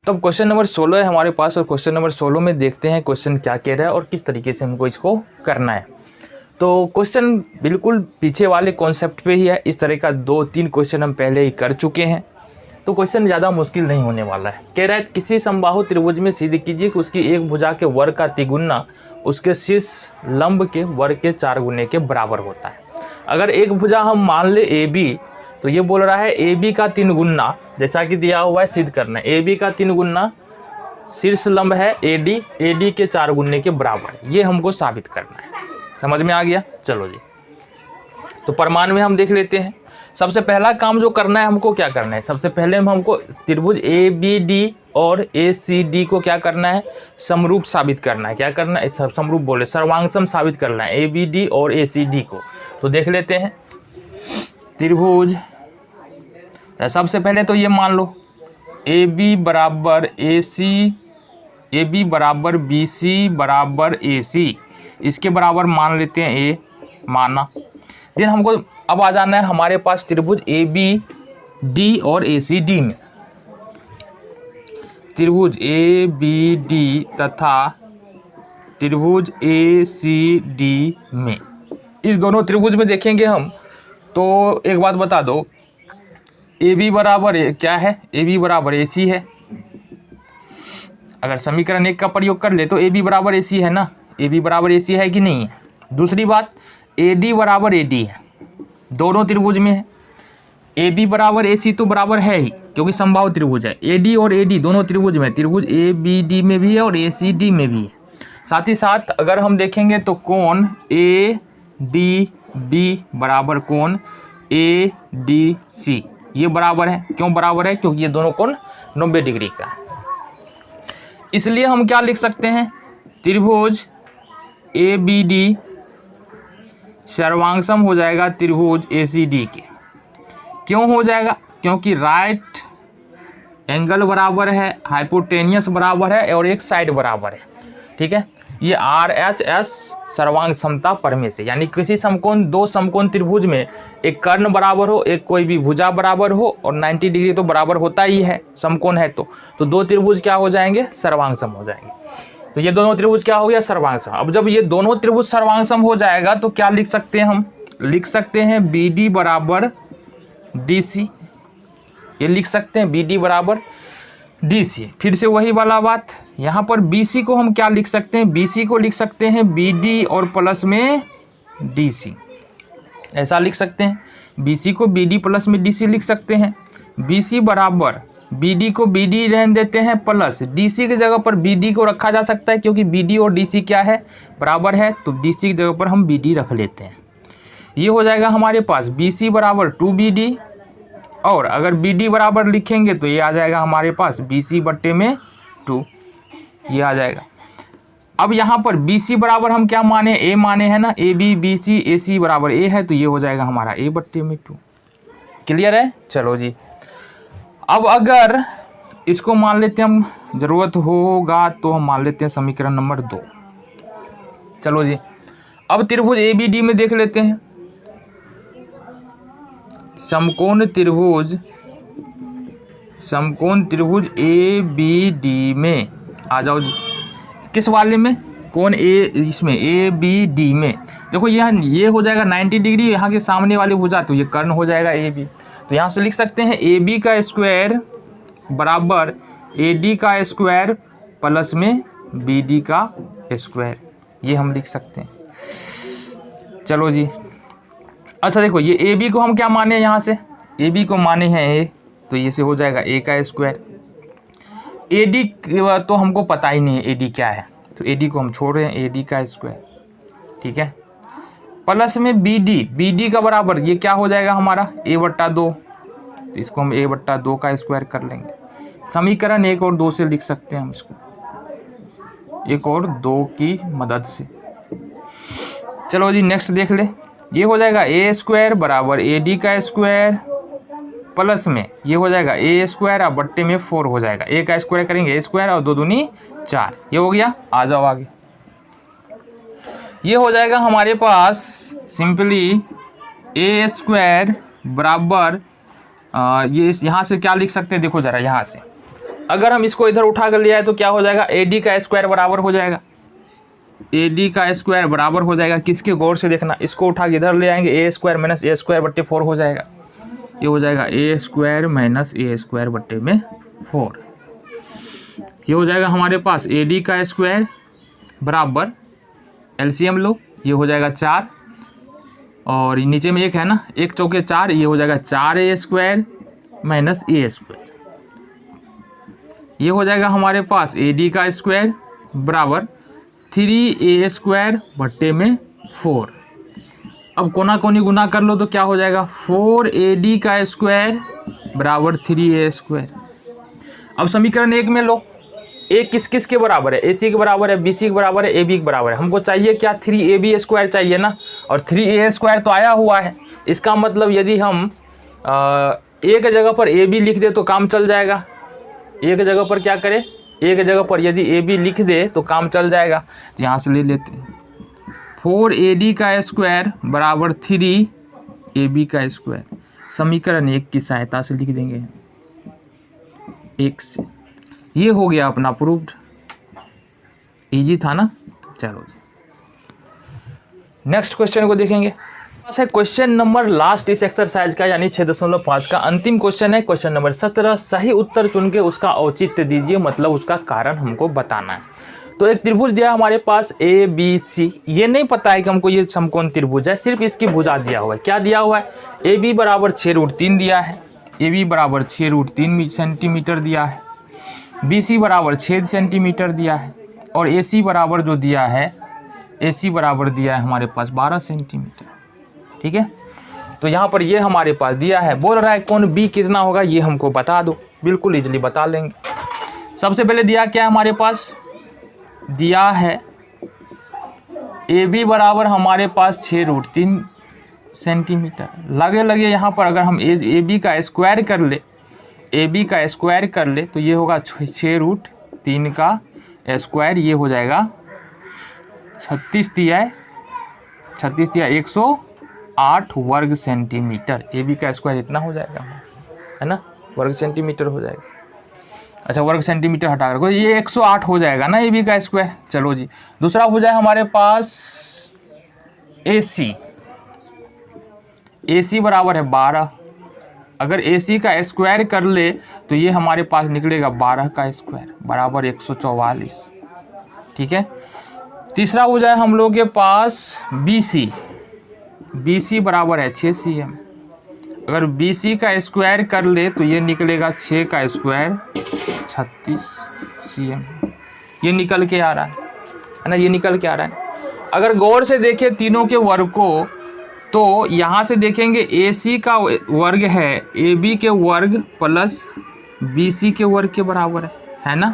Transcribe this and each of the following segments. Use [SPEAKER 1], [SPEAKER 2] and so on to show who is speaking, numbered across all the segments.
[SPEAKER 1] तो अब question number 16 है हमारे पास, और क्वेश्चन नंबर 16 में देखते हैं क्वेश्चन क्या कह रहा है और किस तरीके से हमको इसको करना है। तो क्वेश्चन बिल्कुल पीछे वाले कॉन्सेप्ट पे ही है। इस तरह का 2-3 क्वेश्चन हम पहले ही कर चुके हैं, तो क्वेश्चन ज़्यादा मुश्किल नहीं होने वाला है। कह रहा है किसी समबाहु त्रिभुज में सिद्ध कीजिए कि उसकी एक भुजा के वर्ग का तिगुना उसके शीर्ष लंब के वर्ग के 4 गुने के बराबर होता है। अगर एक भुजा हम मान ले AB, तो ये बोल रहा है AB का 3 गुना, जैसा कि दिया हुआ है सिद्ध करना है। AB का 3 गुना शीर्ष लंब है AD के 4 गुने के बराबर, ये हमको साबित करना है। समझ में आ गया? चलो जी, तो प्रमाण में हम देख लेते हैं। सबसे पहला काम जो करना है, हमको क्या करना है, सबसे पहले हमको त्रिभुज ABD और ACD को क्या करना है, समरूप साबित करना है। क्या करना है, समरूप बोले सर्वांगसम साबित करना है ABD और ACD को। तो देख लेते हैं त्रिभुज, सबसे पहले तो ये मान लो AB बराबर AC, AB बराबर BC बराबर AC, इसके बराबर मान लेते हैं A, माना। देन हमको अब आ जाना है हमारे पास त्रिभुज ABD और ACD में। त्रिभुज ABD तथा त्रिभुज ACD में, इस दोनों त्रिभुज में देखेंगे हम। तो एक बात बता दो, AB बराबर क्या है, AB बराबर AC है। अगर समीकरण 1 का प्रयोग कर ले तो AB बराबर AC है ना, AB बराबर AC है कि नहीं है। दूसरी बात, AD बराबर AD है, दोनों त्रिभुज में है। AB बराबर AC तो बराबर है ही, क्योंकि समबाहु त्रिभुज है। AD और AD दोनों त्रिभुज में, त्रिभुज ABD में भी है और ACD में भी है। साथ ही साथ अगर हम देखेंगे तो कोण ADB बराबर कोण ADC, ये बराबर है। क्यों बराबर है? क्योंकि ये दोनों कोण 90 डिग्री का है। इसलिए हम क्या लिख सकते हैं, त्रिभुज ABD सर्वांगसम हो जाएगा त्रिभुज ACD के। क्यों हो जाएगा? क्योंकि राइट एंगल बराबर है, हाइपोटेनियस बराबर है और एक साइड बराबर है। ठीक है, ये RHS सर्वांग समता परमे से, यानी किसी समकोण, 2 समकोण त्रिभुज में एक कर्ण बराबर हो, एक कोई भी भुजा बराबर हो, और 90 डिग्री तो बराबर होता ही है, समकोण है तो 2 त्रिभुज क्या हो जाएंगे, सर्वांगसम हो जाएंगे। तो ये दोनों त्रिभुज क्या हो गया, सर्वांगसम। अब जब ये दोनों त्रिभुज सर्वांगसम हो जाएगा तो क्या लिख सकते हैं हम, लिख सकते हैं BD बराबर DC, ये लिख सकते हैं BD बराबर DC। फिर से वही वाला बात, यहाँ पर BC को हम क्या लिख सकते हैं, BC को लिख सकते हैं BD और प्लस में DC, ऐसा लिख सकते हैं। BC को BD प्लस में DC लिख सकते हैं। BC बराबर BD को BD रहने देते हैं प्लस DC की जगह पर BD को रखा जा सकता है, क्योंकि BD और DC क्या है, बराबर है, तो DC की जगह पर हम BD रख लेते हैं। ये हो जाएगा हमारे पास BC बराबर 2BD, और अगर BD बराबर लिखेंगे तो ये आ जाएगा हमारे पास BC बट्टे में 2, ये आ जाएगा। अब यहाँ पर BC बराबर हम क्या माने, A माने हैं ना, AB BC AC बराबर A है, तो ये हो जाएगा हमारा A बट्टे में 2। क्लियर है? चलो जी, अब अगर इसको मान लेते हैं हम, जरूरत होगा तो हम मान लेते हैं समीकरण नंबर 2। चलो जी, अब त्रिभुज ABD में देख लेते हैं। समकोण त्रिभुज ABD में आ जाओ जी। किस वाले में, कोण इसमें ABD में देखो, ये हो जाएगा 90 डिग्री, यहाँ के सामने वाली भुजा, तो ये कर्ण हो जाएगा AB। तो यहाँ से लिख सकते हैं AB का स्क्वायर बराबर AD का स्क्वायर प्लस में BD का स्क्वायर, ये हम लिख सकते हैं। चलो जी, अच्छा देखो, ये AB को हम क्या माने, यहाँ से AB को माने हैं A, तो ये से हो जाएगा A का स्क्वायर। AD तो हमको पता ही नहीं है AD क्या है, तो AD को हम छोड़ रहे हैं, AD का स्क्वायर। ठीक है, प्लस में BD का बराबर ये क्या हो जाएगा हमारा A/2, तो इसको हम A/2 का स्क्वायर कर लेंगे। समीकरण 1 और 2 से लिख सकते हैं हम इसको, 1 और 2 की मदद से। चलो जी, नेक्स्ट देख ले, ये हो जाएगा A² बराबर AD का स्क्वायर प्लस में ये हो जाएगा A² और बट्टे में 4 हो जाएगा। A का स्क्वायर करेंगे A² और 2 दूनी 4, ये हो गया। आ जाओ आगे, ये हो जाएगा हमारे पास सिंपली A² बराबर ये यहाँ से क्या लिख सकते हैं, देखो जरा यहाँ से अगर हम इसको इधर उठा कर ले आए तो क्या हो जाएगा, AD का स्क्वायर बराबर हो जाएगा, AD का स्क्वायर बराबर हो जाएगा किसके, गौर से देखना, इसको उठा के इधर ले आएंगे, ए स्क्वायर माइनस ए स्क्वायर बट्टे 4 हो जाएगा, ये हो जाएगा ए स्क्वायर माइनस ए स्क्वायर बट्टे में 4। ये हो जाएगा हमारे पास AD का स्क्वायर बराबर, LCM लो, ये हो जाएगा 4 और नीचे में 1 है ना, 1 चौके 4, ये हो जाएगा 4A स्क्वायर माइनस ए स्क्वायर। ये हो जाएगा हमारे पास AD का स्क्वायर बराबर 3A स्क्वायर बट्टे में 4। अब कोना कोनी गुना कर लो तो क्या हो जाएगा, 4AD का स्क्वायर बराबर 3A स्क्वायर। अब समीकरण 1 में लो, ए किस किस के बराबर है, AC के बराबर है, BC के बराबर है, AB के बराबर है। हमको चाहिए क्या, 3AB स्क्वायर चाहिए ना, और 3A स्क्वायर तो आया हुआ है। इसका मतलब यदि हम एक जगह पर AB लिख दे तो काम चल जाएगा। एक जगह पर क्या करें, एक जगह पर यदि AB लिख दे तो काम चल जाएगा। तो यहाँ से ले लेते हैं 4AD का स्क्वायर बराबर 3AB का स्क्वायर, समीकरण 1 की सहायता से लिख देंगे 1 से। ये हो गया अपना प्रूव्ड, इजी था ना। चलो नेक्स्ट क्वेश्चन को देखेंगे। क्वेश्चन नंबर लास्ट इस एक्सरसाइज का यानी 6.5 का अंतिम क्वेश्चन है, क्वेश्चन नंबर 17। सही उत्तर चुन के उसका औचित्य दीजिए, मतलब उसका कारण हमको बताना है। तो एक त्रिभुज दिया हमारे पास ABC, ये नहीं पता है कि हमको ये समकोण त्रिभुज है, सिर्फ इसकी भुजा दिया हुआ है। क्या दिया हुआ है, AB बराबर 6√3 दिया है, AB बराबर 6√3 सेंटीमीटर दिया है, BC बराबर 6 सेंटीमीटर दिया है, और AC बराबर जो दिया है, AC बराबर दिया है हमारे पास 12 सेंटीमीटर। ठीक है, तो यहाँ पर ये हमारे पास दिया है, बोल रहा है कोण B कितना होगा, ये हमको बता दो। बिल्कुल इजली बता लेंगे। सबसे पहले दिया क्या है हमारे पास, दिया है AB बराबर हमारे पास 6√3 सेंटीमीटर। लगे लगे यहाँ पर अगर हम AB का स्क्वायर कर ले, AB का स्क्वायर कर ले तो ये होगा 6√3 का स्क्वायर, ये हो जाएगा 36 दिया 108 वर्ग सेंटीमीटर। AB का स्क्वायर इतना हो जाएगा, है ना, वर्ग सेंटीमीटर हो जाएगा। अच्छा, वर्ग सेंटीमीटर हटा कर ये 108 हो जाएगा ना AB का स्क्वायर। चलो जी, दूसरा हो जाए हमारे पास AC बराबर है 12। अगर AC का स्क्वायर कर ले तो ये हमारे पास निकलेगा 12 का स्क्वायर बराबर 144। ठीक है, तीसरा हो जाए हम लोग के पास BC बराबर है 6 cm। अगर BC का स्क्वायर कर ले तो ये निकलेगा 6 का स्क्वायर 36 cm। ये निकल के आ रहा है ना, ये निकल के आ रहा है। अगर गौर से देखें तीनों के वर्ग को तो यहाँ से देखेंगे AC का वर्ग है AB के वर्ग प्लस BC के वर्ग के बराबर है ना।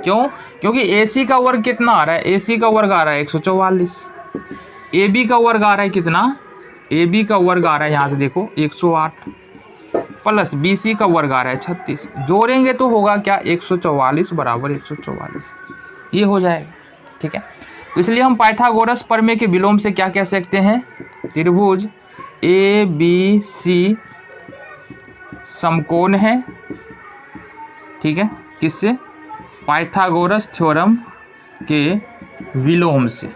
[SPEAKER 1] क्यों, क्योंकि AC का वर्ग कितना आ रहा है, AC का वर्ग आ रहा है 144, AB का वर्ग आ रहा है कितना, AB का वर्ग आ रहा है यहाँ से देखो 108 प्लस BC का वर्ग आ रहा है 36। जोड़ेंगे तो होगा क्या, 144 बराबर 144, ये हो जाएगा। ठीक है, तो इसलिए हम पाइथागोरस प्रमेय के विलोम से क्या कह सकते हैं, त्रिभुज ABC समकोण है। ठीक है, किससे, पाइथागोरस थ्योरम के विलोम से।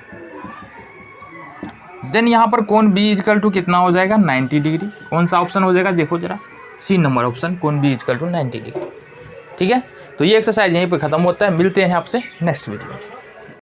[SPEAKER 1] देन यहाँ पर कोण B इक्वल टू कितना हो जाएगा, 90 डिग्री। कौन सा ऑप्शन हो जाएगा, देखो जरा, C नंबर ऑप्शन, कोण B इक्वल टू 90 डिग्री। ठीक है, तो ये एक्सरसाइज यहीं पर खत्म होता है। मिलते हैं आपसे नेक्स्ट वीडियो में।